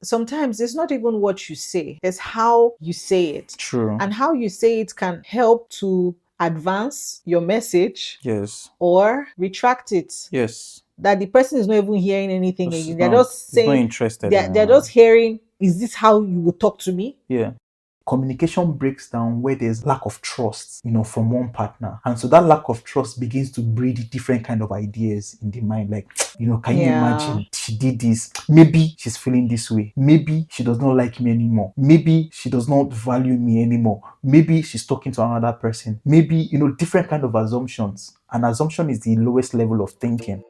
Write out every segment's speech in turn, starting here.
sometimes it's not even what you say, it's how you say it. True. And how you say it can help to advance your message Yes. or retract it. Yes. That the person is not even hearing anything It's again. They're not, just it's not saying, interested they're anymore. just hearing, is this how you will talk to me? Yeah. Communication breaks down where there's lack of trust, from one partner. And so that lack of trust begins to breed different kind of ideas in the mind. Like, can you Yeah. imagine she did this? Maybe she's feeling this way. Maybe she does not like me anymore. Maybe she does not value me anymore. Maybe she's talking to another person. Maybe, different kind of assumptions. An assumption is the lowest level of thinking.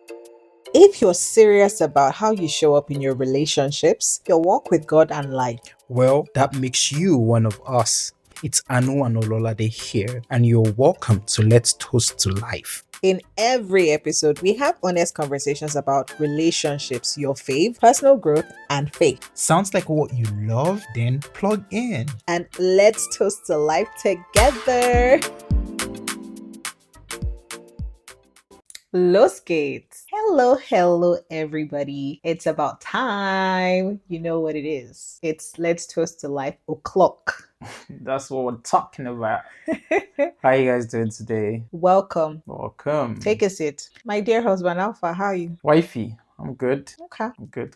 If you're serious about how you show up in your relationships, your walk with God and life, well, that makes you one of us. It's Anu and Ololade here, and you're welcome to Let's Toast to Life. in every episode, we have honest conversations about relationships, your fave, personal growth, and faith. Sounds like what you love? Then plug in. And let's toast to life together. Los Gates. Hello, everybody. It's about time. You know what it is. It's Let's Toast to Life o'clock. That's what we're talking about. How you guys doing today? Welcome. Welcome. Take a seat. My dear husband, Alpha, how are you? Wifey, I'm good. Okay. I'm good.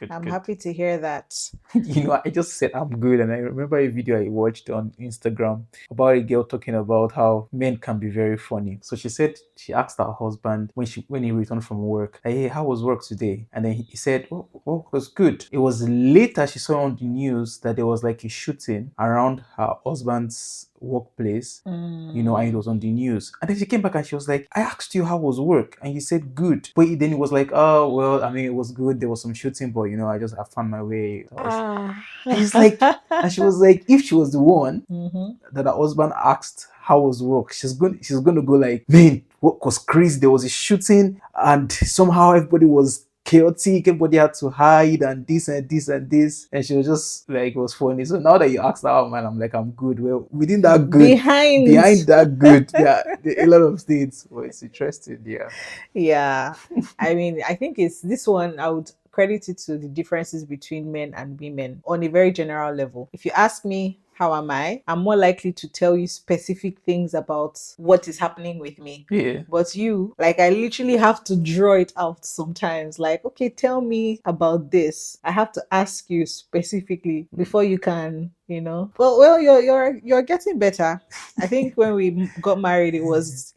I'm Good. happy to hear that. I just said I'm good, and I remember a video I watched on Instagram about a girl talking about how men can be very funny. So she said she asked her husband when he returned from work, hey, how was work today? And then he said, oh, it was good. It was later she saw on the news that there was like a shooting around her husband's workplace, and it was on the news. And then she came back and she was like, I asked you how was work, and you said good. But then it was like, oh well, I mean, it was good. There was some shooting, but I found my way. It's like, and she was like, if she was the one that her husband asked how was work, she's going to go like, man, work was crazy. There was a shooting, and somehow everybody was chaotic, everybody had to hide, and this and this and this, and she was just like, it was funny. So now that you asked her, man, I'm like, I'm good. Well, within that good, behind that good, yeah, there are a lot of things. Well, it's interesting, yeah. I mean, I think it's this one. I would credit it to the differences between men and women on a very general level. If you ask me, how am I? I'm more likely to tell you specific things about what is happening with me. Yeah. But you, like, I literally have to draw it out sometimes. Like, okay, tell me about this. I have to ask you specifically before you can, Well, you're getting better. I think when we got married, it was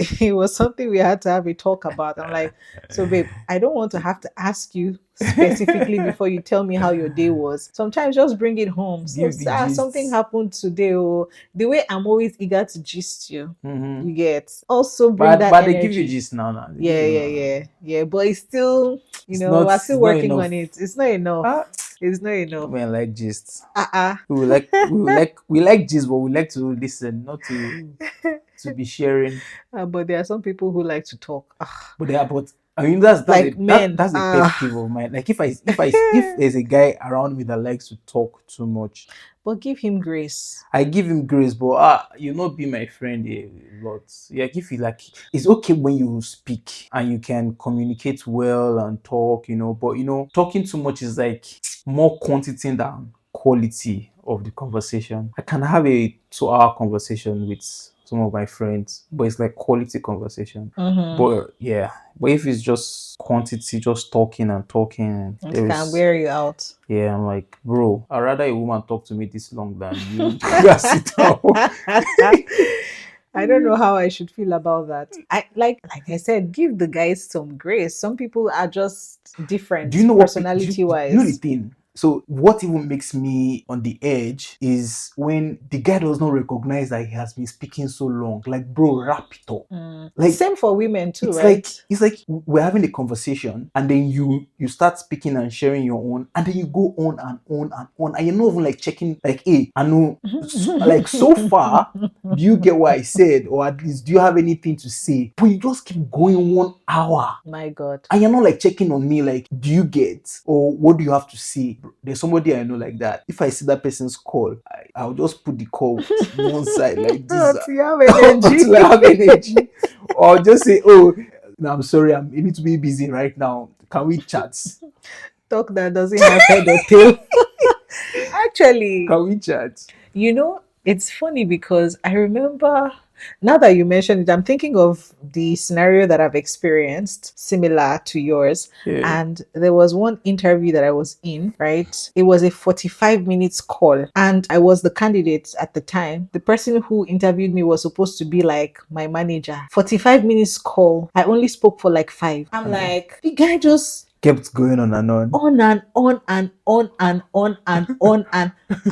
something we had to have a talk about. I'm like, so babe, I don't want to have to ask you specifically before you tell me how your day was. Sometimes just bring it home. So something happened today, or the way I'm always eager to gist you. You get also bring that but energy. they give you gist now. Yeah. But it's still, we're still working on it. It's not enough. It's not enough. Men like gist. We like gist, but we like to listen, not to be sharing. But there are some people who like to talk. But I mean, that's like men. That's a pet peeve of mine. Like if there's a guy around me that likes to talk too much, but give him grace. I give him grace, but you not be my friend a lot. Yeah, if you like, it's okay when you speak and you can communicate well and talk, but talking too much is like more quantity than quality of the conversation. I can have a 2-hour conversation with some of my friends, but it's like quality conversation. But if it's just quantity, just talking, it can wear you out. Yeah, I'm like, bro, I'd rather a woman talk to me this long than you sit down. I don't know how I should feel about that. Like I said, give the guys some grace. Some people are just different. Do you know personality wise? You know the thing? So what even makes me on the edge is when the guy does not recognize that he has been speaking so long. Like, bro, wrap it up. Like, same for women too, it's right? It's like we're having a conversation and then you start speaking and sharing your own, and then you go on and on and on, and you're not even like checking, like, hey, I know, like, so far, do you get what I said, or at least do you have anything to say? But you just keep going 1 hour. My God. And you're not like checking on me, like, do you get, or what do you have to say? There's somebody I know like that. If I see that person's call, I'll just put the call one side like this. Until you have energy. Until I have energy. Or I'll just say, oh, no, I'm sorry, I'm a little bit busy right now. Can we chat? Talk that doesn't have head or tail. Actually, Can we chat? it's funny because I remember, now that you mentioned it, I'm thinking of the scenario that I've experienced similar to yours. Yeah. And there was one interview that I was in, right? It was a 45 minutes call, and I was the candidate at the time. The person who interviewed me was supposed to be like my manager. 45 minutes call. I only spoke for like 5. I'm like, the guy just Kept going on and on. on and on and on and on and on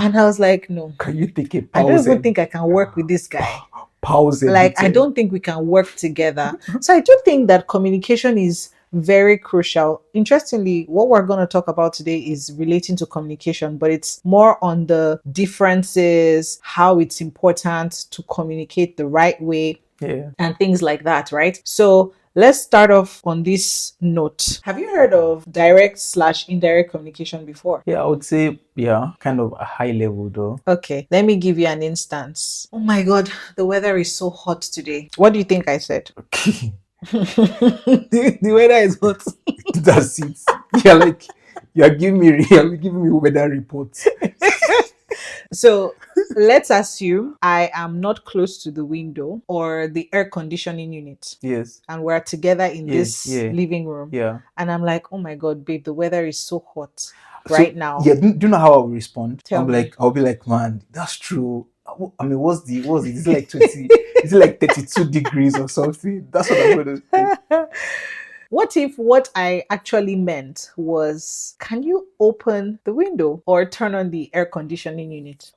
and I was like, no, Can you take a I pause? don't even think I can work with this guy. Pause it. Like, I don't think we can work together. So I do think that communication is very crucial. Interestingly, what we're going to talk about today is relating to communication, but it's more on the differences, how it's important to communicate the right way, Yeah. and things like that, right? So let's start off on this note. Have you heard of direct/indirect communication before? Yeah, I would say, yeah, kind of a high level though. Okay, let me give you an instance. Oh my god, the weather is so hot today. What do you think I said? Okay. The weather is hot. That's it. You're giving me weather reports. So let's assume I am not close to the window or the air conditioning unit, Yes. and we're together in Yeah, this yeah. living room. Yeah. And I'm like, oh my god, babe, the weather is so hot So, right now. Yeah, do you know how I'll respond? Tell me. I'll be like, man, that's true. I mean, what's it? Is it like 20? Is it like 32 degrees or something? That's what I'm gonna say. What if what I actually meant was, can you open the window or turn on the air conditioning unit?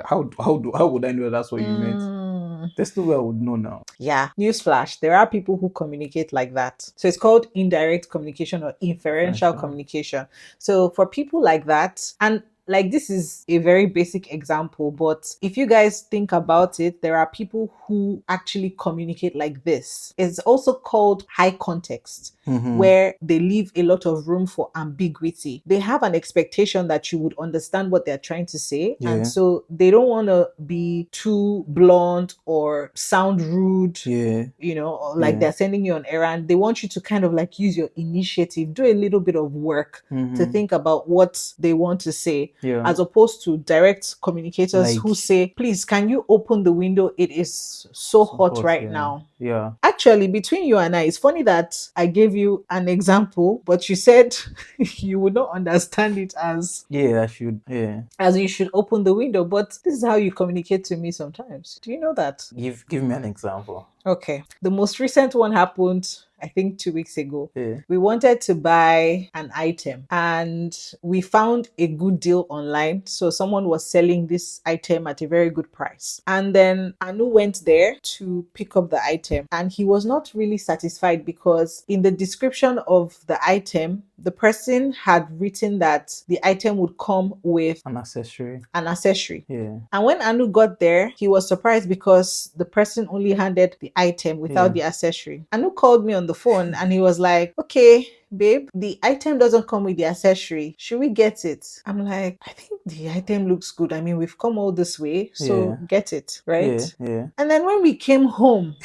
How would I know that's what you meant? Mm, There's no way I would know now. yeah, newsflash. There are people who communicate like that. So it's called indirect communication or inferential Inferential. communication. So for people like that, and like, this is a very basic example, but if you guys think about it, there are people who actually communicate like this. It's also called high context, where they leave a lot of room for ambiguity. They have an expectation that you would understand what they're trying to say. Yeah. And so they don't want to be too blunt or sound rude. Yeah. Or like Yeah. they're sending you on errand. They want you to kind of like use your initiative, do a little bit of work to think about what they want to say. Yeah. As opposed to direct communicators who Like- say, please, can you open the window? It is so hot right yeah. now. Yeah. Actually, between you and I, it's funny that I gave you an example, but you said you would not understand it as Yeah, I should. Yeah. as you should open the window. But this is how you communicate to me sometimes. Do you know that? Give me an example. Okay. The most recent one happened, I think, 2 weeks ago. Yeah. We wanted to buy an item and we found a good deal online. So someone was selling this item at a very good price. And then Anu went there to pick up the item and he was not really satisfied because in the description of the item, the person had written that the item would come with An accessory. an accessory. Yeah. And when Anu got there, he was surprised because the person only handed the item without the accessory. Anu called me on the phone and he was like, okay, babe, the item doesn't come with the accessory. Should we get it? I'm like, I think the item looks good. I mean, we've come all this way, so get it, right? Yeah. Yeah. And then when we came home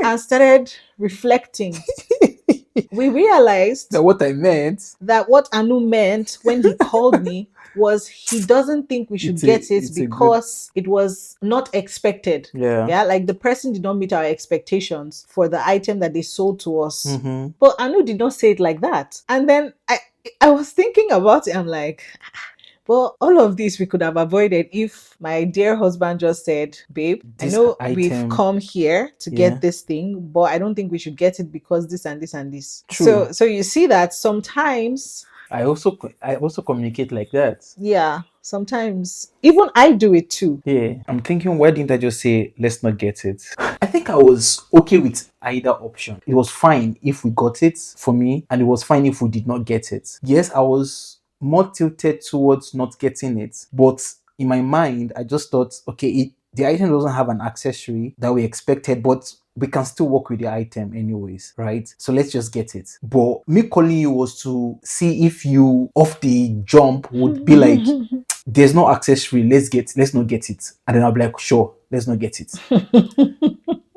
and started reflecting, we realized Now what I meant. that what Anu meant when he called me was he doesn't think we should get it because it was not expected. Yeah. Like the person did not meet our expectations for the item that they sold to us. Mm-hmm. But Anu did not say it like that. And then I was thinking about it. I'm like, well, all of this we could have avoided if my dear husband just said, babe, This I know item- we've come here to get this thing, but I don't think we should get it because this and this and this. True. So you see that sometimes, I also communicate like that. yeah, sometimes even I do it too. Yeah. I'm thinking, why didn't I just say let's not get it? I think I was okay with either option. It was fine if we got it for me, and it was fine if we did not get it. Yes, I was more tilted towards not getting it, but in my mind, I just thought, okay, the item doesn't have an accessory that we expected, but we can still work with the item anyways, right? So let's just get it. But me calling you was to see if you off the jump would be like, there's no accessory, let's not get it. And then I'll be like, sure, let's not get it.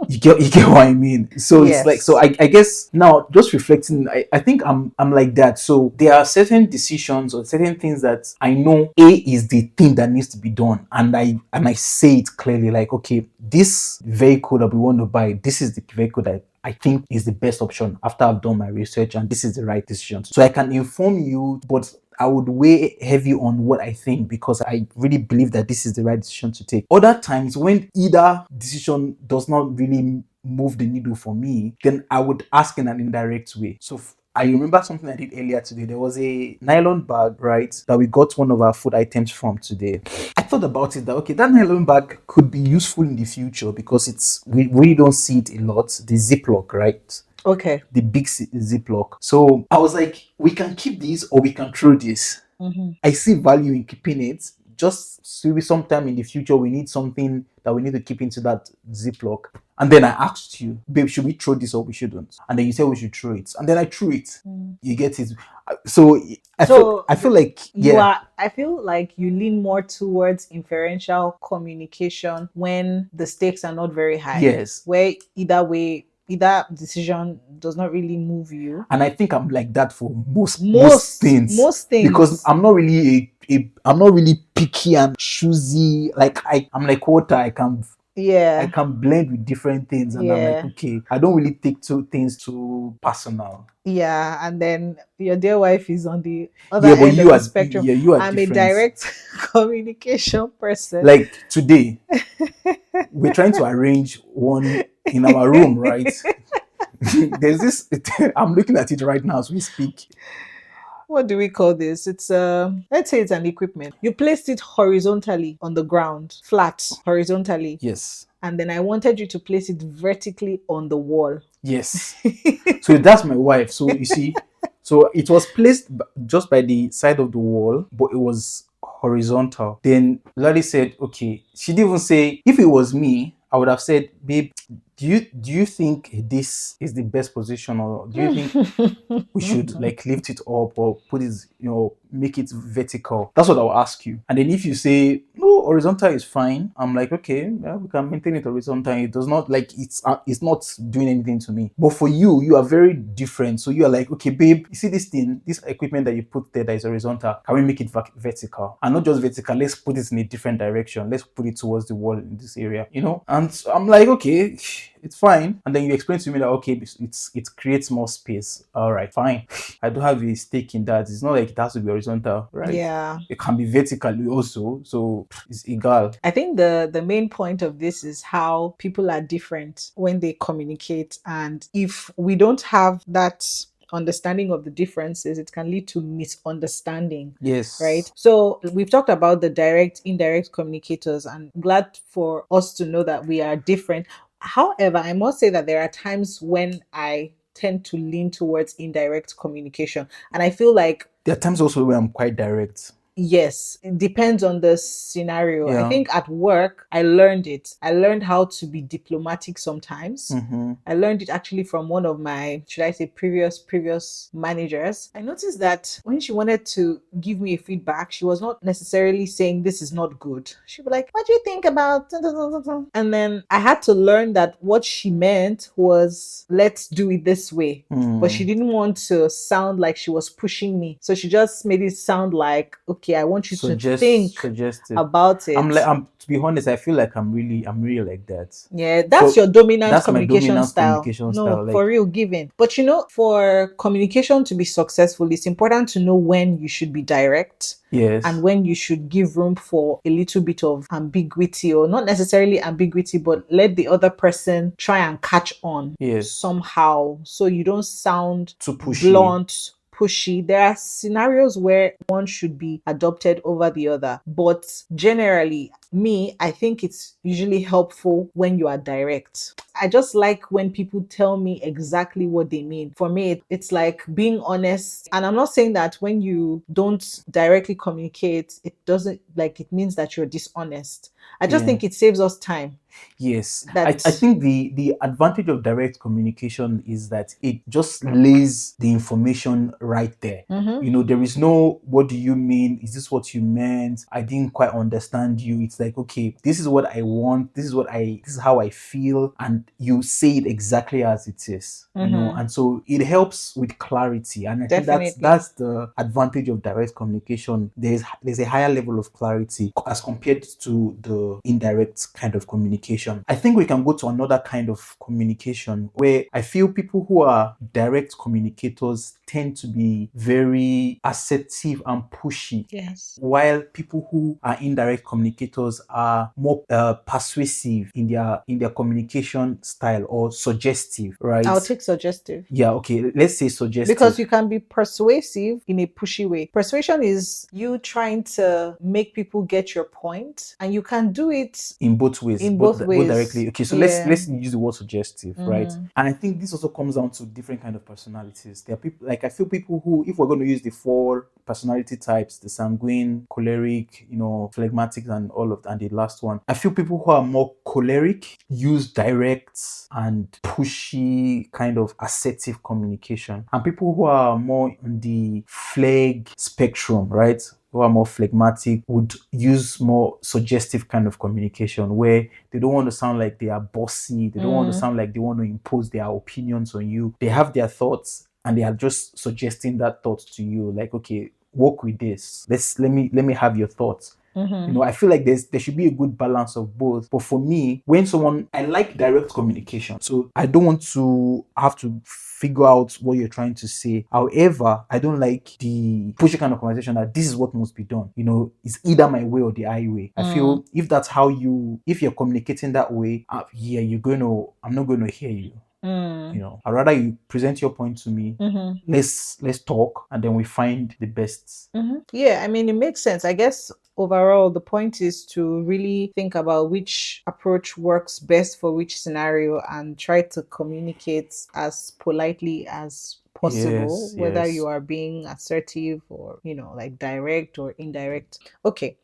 You get what I mean? So it's like, so Yes. I guess now just reflecting, I think I'm like that. So there are certain decisions or certain things that I know A is the thing that needs to be done, and I say it clearly, like, okay, this vehicle that we want to buy, this is the vehicle that I think is the best option after I've done my research, and this is the right decision. So I can inform you, but I would weigh heavy on what I think because I really believe that this is the right decision to take. Other times, when either decision does not really move the needle for me, then I would ask in an indirect way. So I remember something I did earlier today. There was a nylon bag, right, that we got one of our food items from today. I thought about it that, okay, that nylon bag could be useful in the future because we really don't see it a lot. The Ziploc, right? Okay. The big Ziploc. So I was like, we can keep these or we can throw this. I see value in keeping it. Just maybe sometime in the future we need something that we need to keep into that Ziploc. And then I asked you, babe, should we throw this or we shouldn't? And then you said we should throw it. And then I threw it. You get it? So So I feel like, you yeah. are, I feel like you lean more towards inferential communication when the stakes are not very high. Yes. Where either way, either decision does not really move you. And I think I'm like that for most Most things. because I'm not really I'm not really picky and choosy. Like I'm like water. I Yeah. can blend with different things, and I'm like, Yeah. okay, I don't really take two things too personal. Yeah. And then your dear wife is on the other Yeah, but end of the spectrum. you are I'm a different. direct communication person. Like today, we're trying to arrange one in our room, right? There's this. I'm looking at it right now as we speak. What do we call this? It's let's say it's an equipment. You placed it horizontally on the ground, flat, horizontally. Yes. And then I wanted you to place it vertically on the wall. Yes. So that's my wife. So you see, so it was placed just by the side of the wall, but it was horizontal. Then Lottie said, okay, she didn't even say, if it was me, I would have said, babe, do you think this is the best position, or do you think we should like lift it up or put it, make it vertical? That's what I'll ask you. And then if you say no, horizontal is fine, I'm like, okay, yeah, we can maintain it horizontal. It does not like it's not doing anything to me. But for you are very different. So you are like, okay, babe, you see this thing, this equipment that you put there that is horizontal, can we make it vertical? And not just vertical, let's put it in a different direction. Let's put it towards the wall in this area, And so I'm like, okay, it's fine. And then you explain to me that, okay, it creates more space. All right, fine. I don't have a stake in that. It's not like it has to be horizontal, right? Yeah. It can be vertically also. So it's egal. I think the main point of this is how people are different when they communicate. And if we don't have that understanding of the differences, it can lead to misunderstanding. Yes. Right. So we've talked about the direct, indirect communicators, and glad for us to know that we are different. However, I must say that there are times when I tend to lean towards indirect communication. And I feel like there are times also where I'm quite direct. Yes, it depends on the scenario. Yeah. I think at work, I learned it. I learned how to be diplomatic sometimes. Mm-hmm. I learned it actually from one of my, should I say, previous managers. I noticed that when she wanted to give me a feedback, she was not necessarily saying this is not good. She'd be like, what do you think about? And then I had to learn that what she meant was, let's do it this way. But she didn't want to sound like she was pushing me. So she just made it sound like, okay, I want you to think about it. I'm to be honest, I feel like I'm really like that. Yeah, that's your dominant communication style. No, for real, giving. But for communication to be successful, it's important to know when you should be direct. Yes. And when you should give room for a little bit of ambiguity, or not necessarily ambiguity, but let the other person try and catch on somehow, so you don't sound too pushy. Blunt, pushy. There are scenarios where one should be adopted over the other, but generally, I think it's usually helpful when you are direct. I just like when people tell me exactly what they mean. For me, it's like being honest. And I'm not saying that when you don't directly communicate, it means that you're dishonest. I just think it saves us time. Yes, I think the advantage of direct communication is that it just lays the information right there. Mm-hmm. There is no, what do you mean? Is this what you meant? I didn't quite understand you. It's like, okay, this is what I want, this is how I feel, and you say it exactly as it is, and so it helps with clarity. And I think Definitely. that's the advantage of direct communication. There's a higher level of clarity as compared to the indirect kind of communication. I think we can go to another kind of communication where I feel people who are direct communicators tend to be very assertive and pushy, Yes. while people who are indirect communicators are more persuasive in their communication style, or suggestive, right? I'll take suggestive. Yeah, okay, let's say Because suggestive. you can be persuasive in a pushy way. Persuasion is you trying to make people get your point, and you can do it In both ways, in both both ways. directly. Okay, so let's Yeah. let's use the word suggestive, right? And I think this also comes down to different kind of personalities. There are people, like, I feel people who, if we're going to use the four personality types, the sanguine, choleric, phlegmatic, and all of, and the last one, I feel people who are more choleric use direct and pushy kind of assertive communication, and people who are more on the phleg spectrum, right, who are more phlegmatic, would use more suggestive kind of communication, where they don't want to sound like they are bossy, they don't want to sound like they want to impose their opinions on you. They have their thoughts, and they are just suggesting that thought to you, like, okay, work with this, let me have your thoughts. I feel like there should be a good balance of both. But for me, I like direct communication, so I don't want to have to figure out what you're trying to say. However, I don't like the pushy kind of conversation that this is what must be done. It's either my way or the highway. I feel if you're communicating that way, yeah, I'm not going to hear you. I'd rather you present your point to me. Let's talk, and then we find the best. Yeah, I mean, it makes sense. I guess overall, the point is to really think about which approach works best for which scenario and try to communicate as politely as possible, Yes, whether you yes. are being assertive or, like direct or indirect. Okay.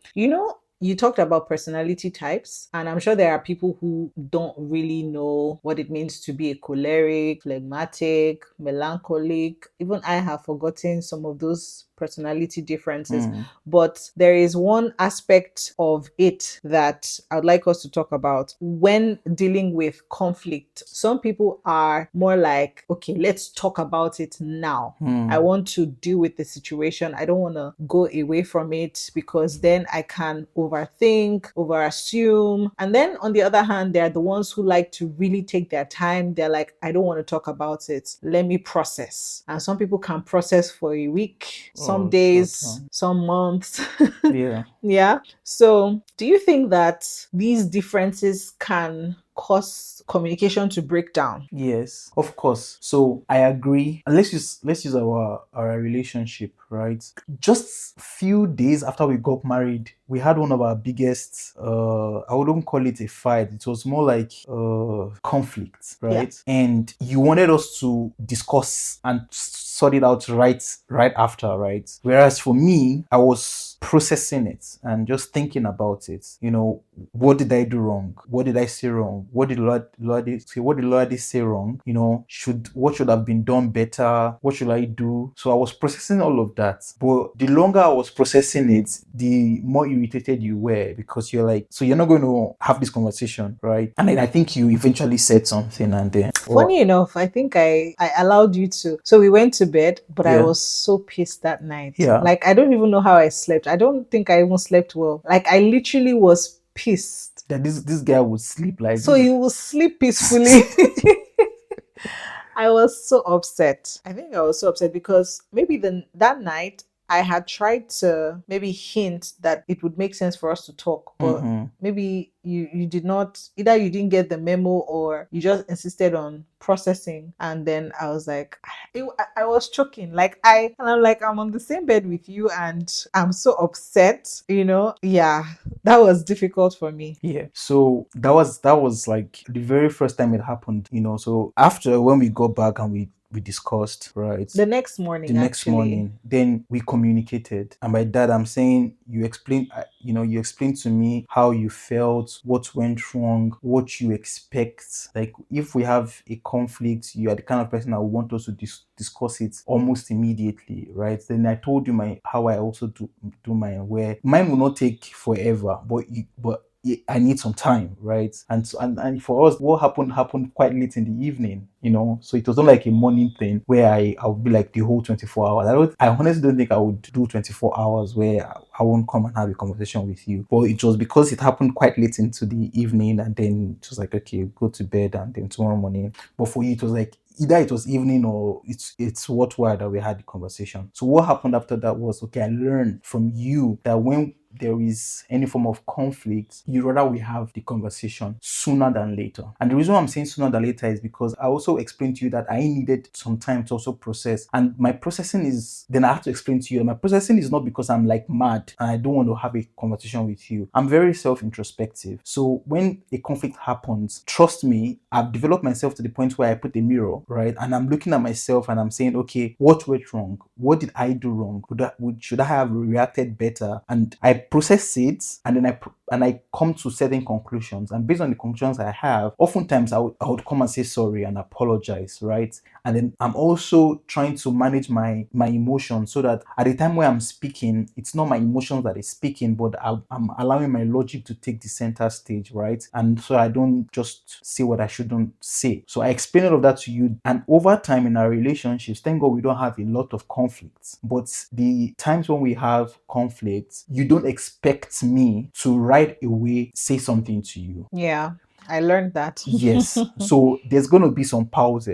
You talked about personality types, and I'm sure there are people who don't really know what it means to be a choleric, phlegmatic, melancholic. Even I have forgotten some of those personality differences. Mm, But there is one aspect of it that I'd like us to talk about when dealing with conflict. Some people are more like, okay, let's talk about it now. I mm, want to deal with the situation. I don't want to go away from it, because then I can overthink, overassume. And then on the other hand, they're the ones who like to really take their time. They're like, I don't want to talk about it. Let me process. And some people can process for a week, some oh, short days, term. some months. Yeah. Yeah. So, do you think that these differences can cause communication to break down? Yes, of course. So I agree. And let's use our relationship, right? Just few days after we got married, we had one of our biggest, I wouldn't call it a fight. It was more like conflict, Yeah. right? And you wanted us to discuss and sort it out right after, right? Whereas for me, I was processing it and just thinking about it. What did I do wrong? What did I say wrong? What did Lord say? What did Lord say wrong? What should have been done better? What should I do? So I was processing all of that. But the longer I was processing it, the more irritated you were, because you're like, so you're not going to have this conversation, right? And then I think you eventually said something, and then, Funny enough, I think I allowed you to. So we went to bed, but I yeah, was so pissed that night. yeah, Like, I don't even know how I slept. I don't think I even slept well. Like, I literally was pissed. that this guy would sleep like So this. you will sleep peacefully. I was so upset. I think I was so upset because maybe that night I had tried to maybe hint that it would make sense for us to talk, but Mm-hmm. maybe you did not, either you didn't get the memo or you just insisted on processing. And then I was like, I was choking. I'm on the same bed with you and I'm so upset. Yeah, that was difficult for me. Yeah. So that was like the very first time it happened. So after, when we got back and we discussed, right? The next The morning, next actually. morning, then we communicated. And by that, I'm saying, you explained to me how you felt, what went wrong, what you expect. Like, if we have a conflict, you are the kind of person that would want us to discuss it almost immediately, right? Then I told you how I also do mine, where mine will not take forever, but I need some time, right? And so, and for us, what happened quite late in the evening, so it was not like a morning thing where I would be like the whole 24 hours. I honestly don't think I would do 24 hours where I won't come and have a conversation with you. But it was because it happened quite late into the evening, and then it was like, okay, go to bed, and then tomorrow morning. But for you, it was like either it was evening or it's worthwhile that we had the conversation. So what happened after that was, okay, I learned from you that when there is any form of conflict, you rather we have the conversation sooner than later. And the reason why I'm saying sooner than later is because I also explained to you that I needed some time to also process. And my processing is, then I have to explain to you, my processing is not because I'm like mad and I don't want to have a conversation with you. I'm very self-introspective. So when a conflict happens, trust me, I've developed myself to the point where I put a mirror, right? And I'm looking at myself and I'm saying, okay, what went wrong? What did I do wrong? Should I have reacted better? And I process it, and then I come to certain conclusions. And based on the conclusions I have, oftentimes I would come and say sorry and apologize, right? And then I'm also trying to manage my emotions so that at the time where I'm speaking, it's not my emotions that is speaking, but I'm allowing my logic to take the center stage, right? And so I don't just say what I shouldn't say. So I explain all of that to you. And over time in our relationships, thank God we don't have a lot of conflicts. But the times when we have conflicts, you don't expect me to right away say something to you. Yeah, I learned that. Yes. So there's going to be some pause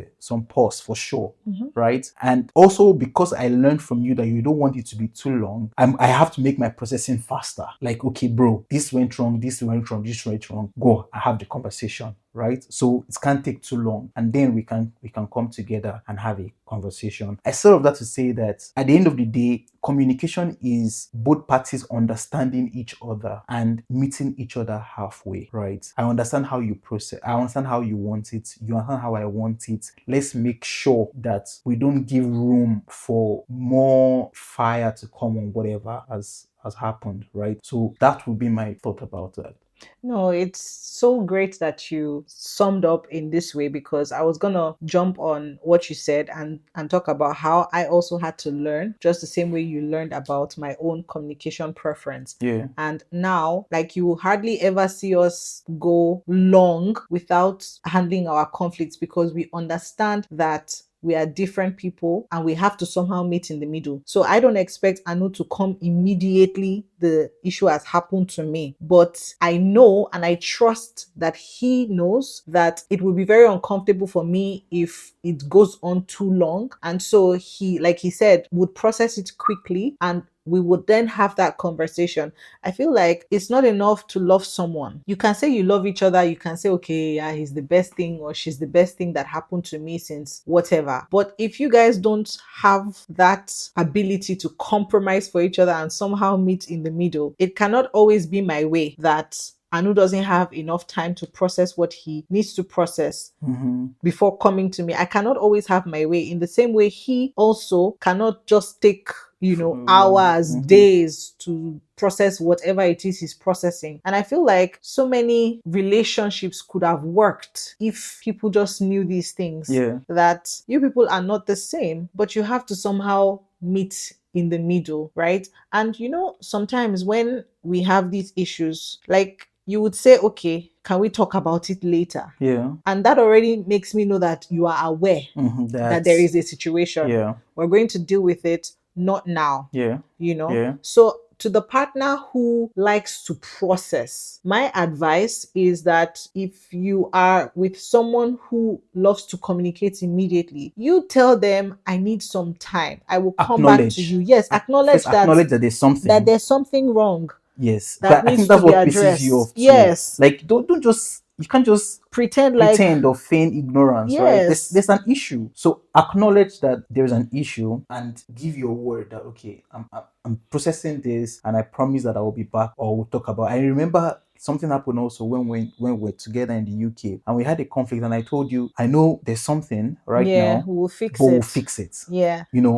for sure. Mhm. Right. And also because I learned from you that you don't want it to be too long, I have to make my processing faster. Like, okay, bro, this went wrong, this went wrong, this went wrong. Go, I have the conversation. Right. So it can't take too long. And then we can come together and have a conversation. I sort of that to say that at the end of the day, communication is both parties understanding each other and meeting each other halfway, right? I understand how you process, I understand how you want it, you understand how I want it. Let's make sure that we don't give room for more fire to come on whatever has happened, right? So that would be my thought about that. No, it's so great that you summed up in this way, because I was gonna jump on what you said and talk about how I also had to learn just the same way you learned about my own communication preference. Yeah. And now, like, you will hardly ever see us go long without handling our conflicts, because we understand that we are different people and we have to somehow meet in the middle. So I don't expect Anu to come immediately the issue has happened to me, but I know and I trust that he knows that it will be very uncomfortable for me if it goes on too long. And so he, like he said, would process it quickly, and we would then have that conversation. I feel like it's not enough to love someone. You can say you love each other. You can say, okay, yeah, he's the best thing or she's the best thing that happened to me since whatever. But if you guys don't have that ability to compromise for each other and somehow meet in the middle, it cannot always be my way that Anu doesn't have enough time to process what he needs to process before coming to me. I cannot always have my way. In the same way, he also cannot just take hours, days to process whatever it is he's processing. And I feel like so many relationships could have worked if people just knew these things. Yeah. That you people are not the same, but you have to somehow meet in the middle, right? And sometimes when we have these issues, like, you would say, okay, can we talk about it later? Yeah. And that already makes me know that you are aware that there is a situation. Yeah. We're going to deal with it, not now. Yeah. Yeah. So to the partner who likes to process, my advice is that if you are with someone who loves to communicate immediately, you tell them, I need some time. I will come back to you. Yes, acknowledge that there's something. that there's something wrong. Yes, That I needs think that's to be what pisses you addressed. off too. Yes. Like don't just, you can't just Pretend like, or feign ignorance, right? yes. There's an issue. So acknowledge that there's an issue and give your word that, okay, I'm processing this and I promise that I will be back or we'll talk about. I remember something happened also when we're together in the UK and we had a conflict, and I told you, I know there's something right now, we'll fix but it. we'll fix it. Yeah. And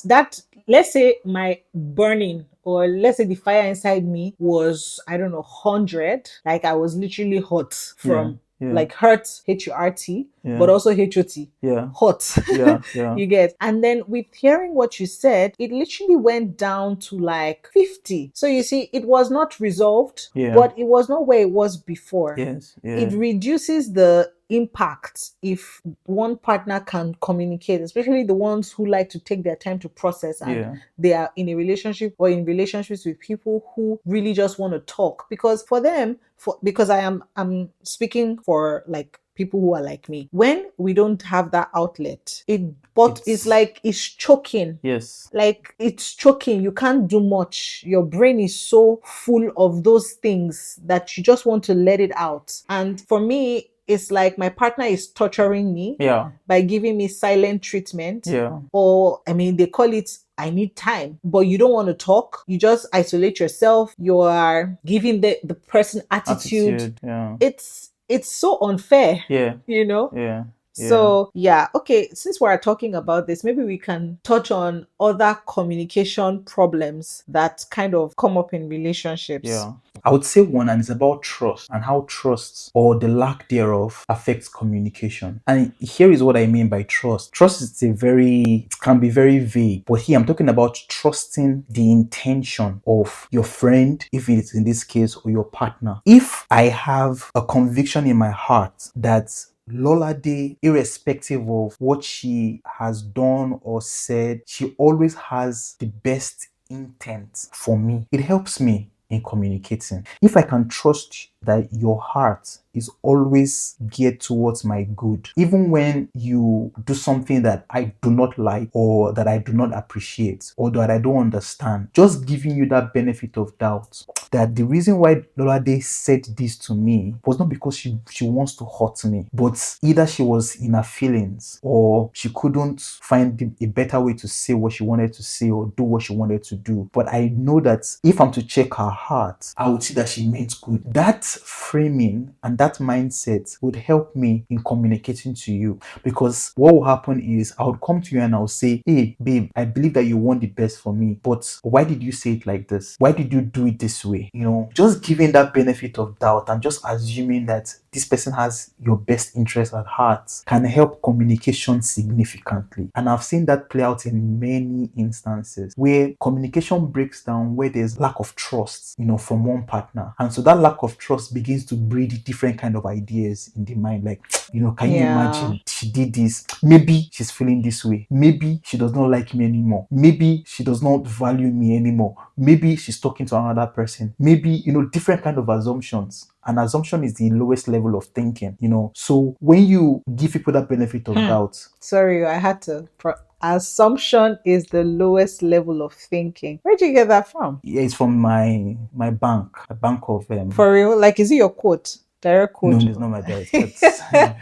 that let's say my burning, or let's say the fire inside me was, I don't know, 100. Like, I was literally hot from Yeah. like hurt, HURT. but also HOT. Yeah. Hot. Yeah. Yeah. You get. And then with hearing what you said, it literally went down to like 50. So you see, it was not resolved, Yeah. but it was not where it was before. Yes. Yeah. It reduces the impact if one partner can communicate, especially the ones who like to take their time to process and Yeah. they are in a relationship or in relationships with people who really just want to talk. Because for them, because I'm speaking for like people who are like me, when we don't have that outlet, it's like it's choking. Yes. Like it's choking. You can't do much. Your brain is so full of those things that you just want to let it out. And for me, it's like my partner is torturing me Yeah. by giving me silent treatment. Yeah. Or, I mean, they call it I need time, but you don't want to talk. You just isolate yourself. You are giving the person attitude. Yeah. It's so unfair. Yeah. Yeah. Yeah. So, yeah, okay, since we're talking about this, maybe we can touch on other communication problems that kind of come up in relationships. Yeah. I would say one, and it's about trust and how trust or the lack thereof affects communication. And here is what I mean by trust. Trust is it can be very vague, but here I'm talking about trusting the intention of your friend, if it is in this case, or your partner. If I have a conviction in my heart that Lolade, irrespective of what she has done or said, she always has the best intent for me. It helps me in communicating. If I can trust that your heart is always geared towards my good, even when you do something that I do not like or that I do not appreciate or that I don't understand, just giving you that benefit of doubt that the reason why Lolade said this to me was not because she wants to hurt me, but either she was in her feelings or she couldn't find a better way to say what she wanted to say or do what she wanted to do. But I know that if I'm to check her heart, I would see that she meant good. That framing and that mindset would help me in communicating to you, because what will happen is I would come to you and I'll say, hey babe, I believe that you want the best for me, but why did you say it like this? Why did you do it this way? Just giving that benefit of doubt and just assuming that this person has your best interest at heart can help communication significantly. And I've seen that play out in many instances where communication breaks down, where there's lack of trust, from one partner. And so that lack of trust begins to breed different kind of ideas in the mind. Like, can you imagine she did this? Maybe she's feeling this way. Maybe she does not like me anymore. Maybe she does not value me anymore. Maybe she's talking to another person. Maybe, different kind of assumptions. An assumption is the lowest level of thinking, So when you give people that benefit of doubt. Sorry, I had to. Assumption is the lowest level of thinking. Where'd you get that from? Yeah, it's from my bank, a bank of. For real? Like, is it your quote? Direct quote? No, it's not my direct. I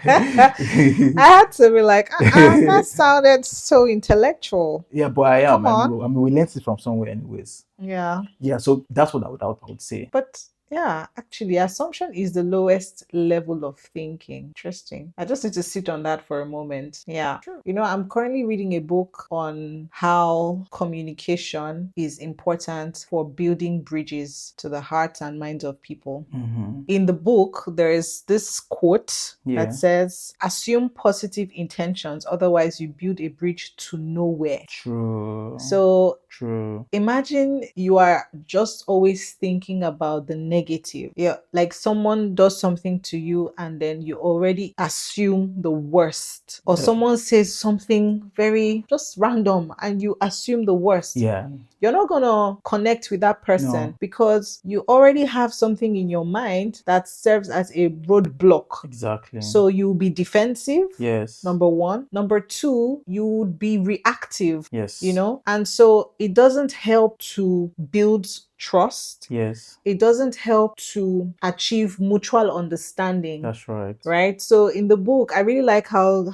had to be like, that sounded so intellectual. Yeah, but I am. Come on. I mean, we learned it from somewhere, anyways. Yeah. Yeah, so that's what I would say. But yeah, actually, assumption is the lowest level of thinking. Interesting. I just need to sit on that for a moment. Yeah. True. I'm currently reading a book on how communication is important for building bridges to the hearts and minds of people. Mm-hmm. In the book, there is this quote that says, assume positive intentions, otherwise you build a bridge to nowhere. True. So True. Imagine you are just always thinking about the negative. Yeah, like someone does something to you and then you already assume the worst. Or someone says something very just random and you assume the worst. Yeah. You're not gonna connect with that person because you already have something in your mind that serves as a roadblock. Exactly. So you'll be defensive. Yes. Number one. Number two, you would be reactive. Yes. And so it doesn't help to build trust. Yes. It doesn't help to achieve mutual understanding. That's right. Right? So in the book, I really like how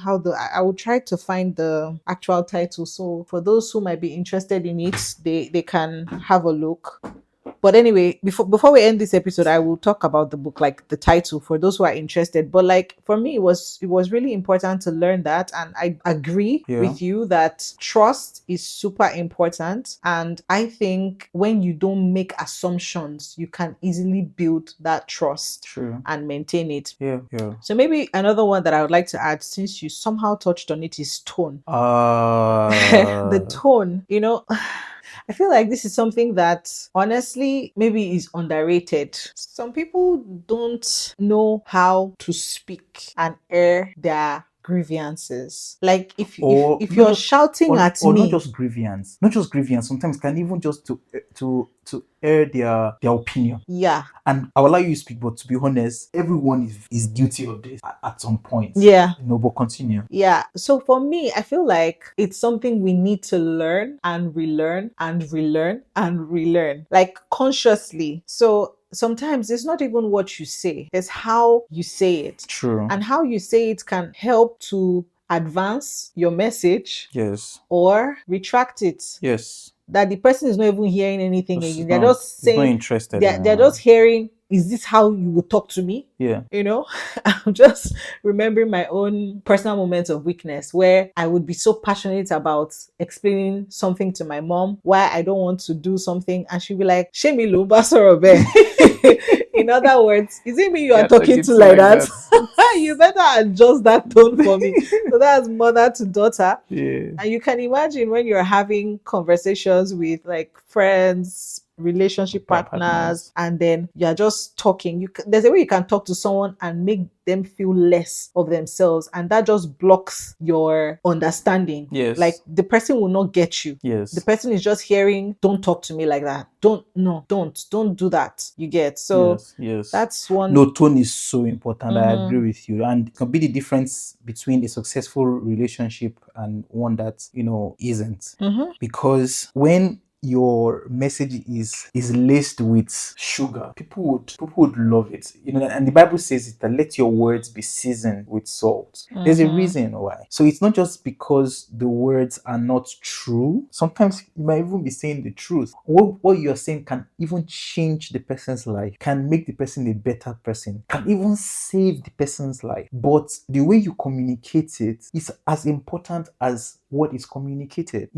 I will try to find the actual title. So for those who might be interested in it, they can have a look. But anyway, before we end this episode, I will talk about the book, like the title, for those who are interested. But like for me, it was really important to learn that, and I agree Yeah. with you that trust is super important. And I think when you don't make assumptions, you can easily build that trust True. and maintain it. Yeah. Yeah. So maybe another one that I would like to add, since you somehow touched on it, is tone. The tone, I feel like this is something that honestly maybe is underrated. Some people don't know how to speak and air their grievances. Like or if not you're just shouting at or not me, just grievance, not just grievance. Sometimes can even just to air their opinion. yeah, And I will allow you to speak, but to be honest, everyone is guilty of this at some point. yeah. But continue. Yeah. So for me, I feel like it's something we need to learn and relearn and relearn and relearn, like consciously. So sometimes it's not even what you say, it's how you say it. True. And how you say it can help to advance your message Yes. or retract it, Yes. that the person is not even hearing anything Just again. it's They're not just it's not saying, interested they're anymore. just hearing, is this how you would talk to me? Yeah. I'm just remembering my own personal moments of weakness where I would be so passionate about explaining something to my mom, why I don't want to do something, and she'd be like, Shemi Lumba Sorobe. In other words, is it me you are You're talking talking to to like like that? that. You better adjust that tone for me. So that's mother to daughter. Yeah. And you can imagine when you're having conversations with like friends, relationship partners, and then you're just talking. There's a way you can talk to someone and make them feel less of themselves, and that just blocks your understanding. Yes. Like the person will not get you. Yes. The person is just hearing, don't talk to me like that. Don't do that. You get? So Yes. Yes. that's one. No, tone is so important. I Mhm. agree with you. And it can be the difference between a successful relationship and one that, isn't. Mhm. Because when your message is laced with sugar, people would love it. And the Bible says it, that let your words be seasoned with salt. There's a Mhm. reason why. So it's not just because the words are not true. Sometimes you might even be saying the truth. What you're saying can even change the person's life, can make the person a better person, can even save the person's life. But the way you communicate it is as important as what is communicated.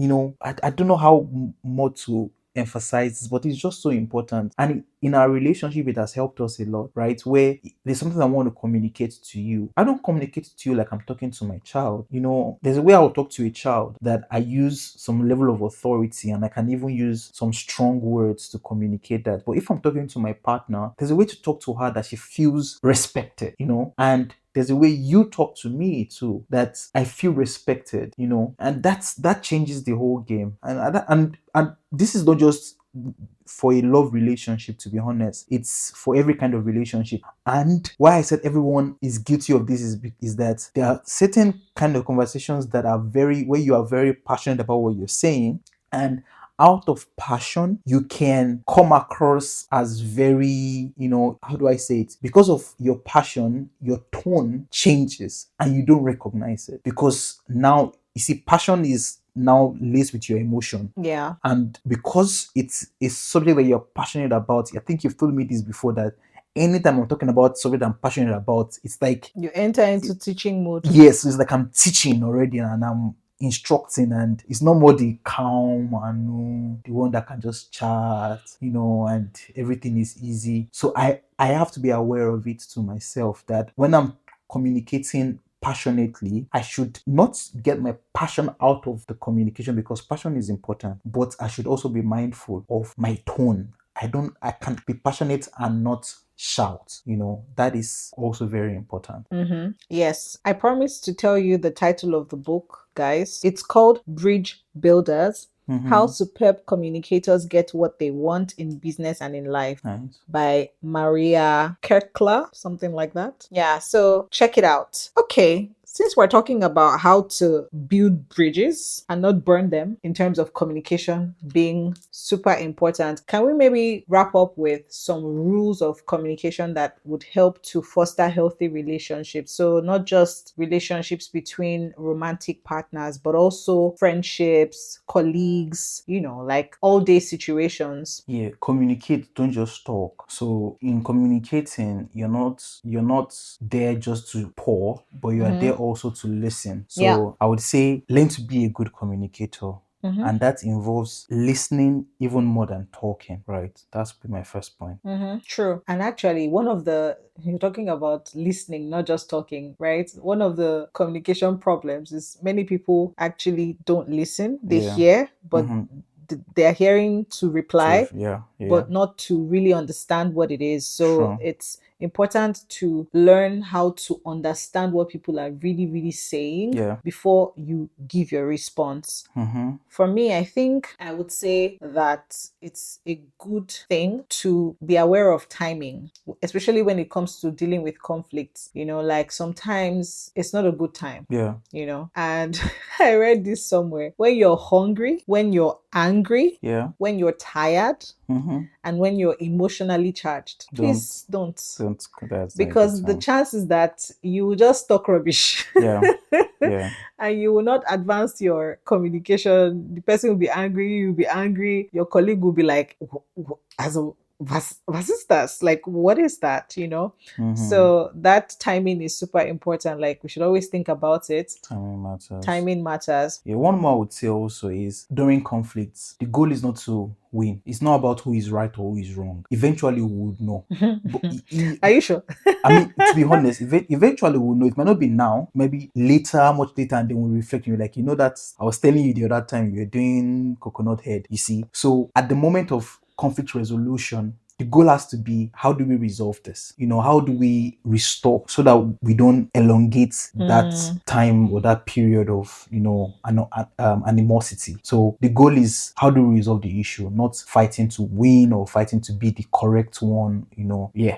I don't know how more to emphasize this, but it's just so important. And in our relationship, it has helped us a lot, right? Where there's something I want to communicate to you. I don't communicate to you like I'm talking to my child. There's a way I will talk to a child that I use some level of authority, and I can even use some strong words to communicate that. But if I'm talking to my partner, there's a way to talk to her that she feels respected, and there's a way you talk to me too that I feel respected, and that changes the whole game. And this is not just for a love relationship, to be honest. It's for every kind of relationship. And why I said everyone is guilty of this is that there are certain kind of conversations that are where you are very passionate about what you're saying, and out of passion you can come across as very, how do I say it, because of your passion your tone changes and you don't recognize it, because now you see passion is now laced with your emotion. Yeah. And because it's a subject that you're passionate about, I think you've told me this before, that anytime I'm talking about something I'm passionate about, it's like You enter into teaching mode. yes, it's like I'm teaching already and I'm instructing, and it's not more the calm and the one that can just chat, and everything is easy. So I have to be aware of it to myself, that when I'm communicating passionately, I should not get my passion out of the communication, because passion is important, but I should also be mindful of my tone. I can't be passionate and not shout. That is also very important. Mm-hmm. Yes, I promised to tell you the title of the book, guys. It's called Bridge Builders: How Superb Communicators Get What They Want in Business and in Life, Nice. by Maria Kerkler, something like that. Yeah, so check it out. Okay, since we're talking about how to build bridges and not burn them in terms of communication being super important, can we maybe wrap up with some rules of communication that would help to foster healthy relationships? So, not just relationships between romantic partners, but also friendships, colleagues, like all day situations. Yeah, communicate, don't just talk. So in communicating, you're not there just to pour, but you are there also to listen. Yeah. So I would say learn to be a good communicator. And that involves listening even more than talking, right? That's my first point. True. And actually, you're talking about listening, not just talking, right? One of the communication problems is many people actually don't listen. They Yeah. hear, but they're hearing to reply, Yeah. but not to really understand what it is. So True. it's important to learn how to understand what people are really, really saying Yeah. before you give your response. For me, I think I would say that it's a good thing to be aware of timing, especially when it comes to dealing with conflicts. Like sometimes it's not a good time. Yeah. And I read this somewhere. When you're hungry, when you're angry, Yeah. when you're tired, and when you're emotionally charged, please don't. That's Because the chances that you will just talk rubbish. Yeah. Yeah. And you will not advance your communication. The person will be angry, you'll be angry, your colleague will be like, as a was is that? Like, what is that? So that timing is super important. Like, we should always think about it. Timing matters. Yeah, one more I would say also is during conflicts, the goal is not to win. It's not about who is right or who is wrong. Eventually, we would know. But Are you sure? I mean, to be honest, eventually we'll know. It might not be now, maybe later, much later, and then we'll reflect. And you're like, that I was telling you the other time you were doing coconut head, you see. So at the moment of conflict resolution, the goal has to be, how do we resolve this? How do we restore so that we don't elongate that time or that period of, animosity. So the goal is, how do we resolve the issue, not fighting to win or fighting to be the correct one, Yeah.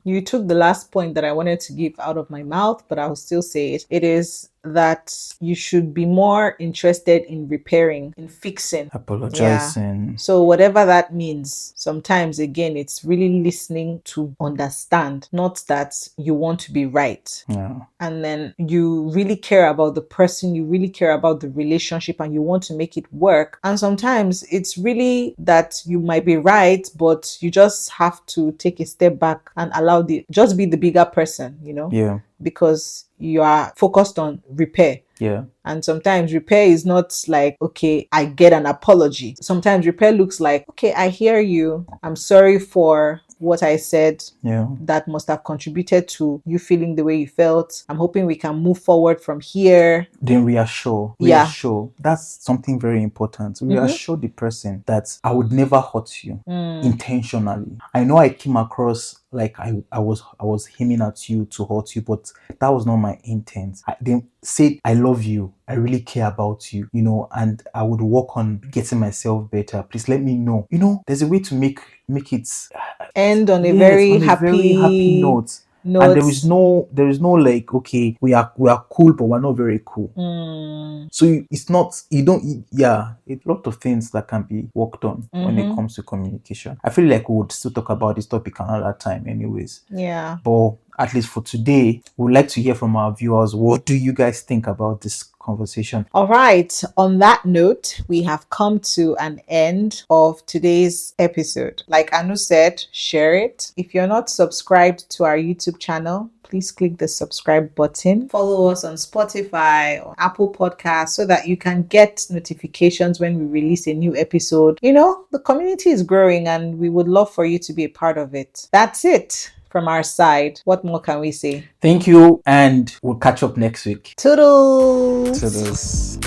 You took the last point that I wanted to give out of my mouth, but I'll still say it. It is that you should be more interested in repairing, in fixing, apologizing. Yeah. So whatever that means, sometimes again, it's really listening to understand, not that you want to be right. Yeah. And then you really care about the person, you really care about the relationship, and you want to make it work. And sometimes it's really that you might be right, but you just have to take a step back and just be the bigger person, Yeah. Because you are focused on repair. Yeah. And sometimes repair is not like, okay, I get an apology. Sometimes repair looks like, okay, I hear you. I'm sorry for what I said. Yeah. That must have contributed to you feeling the way you felt. I'm hoping we can move forward from here. Then reassure. Yeah. That's something very important. Reassure the person that I would never hurt you intentionally. I know I came across like I was aiming at you to hurt you, but that was not my intent. I then said, I love you, I really care about you, and I would work on getting myself better. Please let me know. There's a way to make it end on a very happy note. And there is no like, okay, we are cool, but we're not very cool. So it's not, a lot of things that can be worked on when it comes to communication. I feel like we would still talk about this topic another time anyways. Yeah. But at least for today, we would like to hear from our viewers. What do you guys think about this conversation? All right. On that note, we have come to an end of today's episode. Like Anu said, share it. If you're not subscribed to our YouTube channel, please click the subscribe button. Follow us on Spotify or Apple Podcasts so that you can get notifications when we release a new episode. The community is growing and we would love for you to be a part of it. That's it from our side. What more can we say? Thank you, and we'll catch up next week. Toodles! Toodles.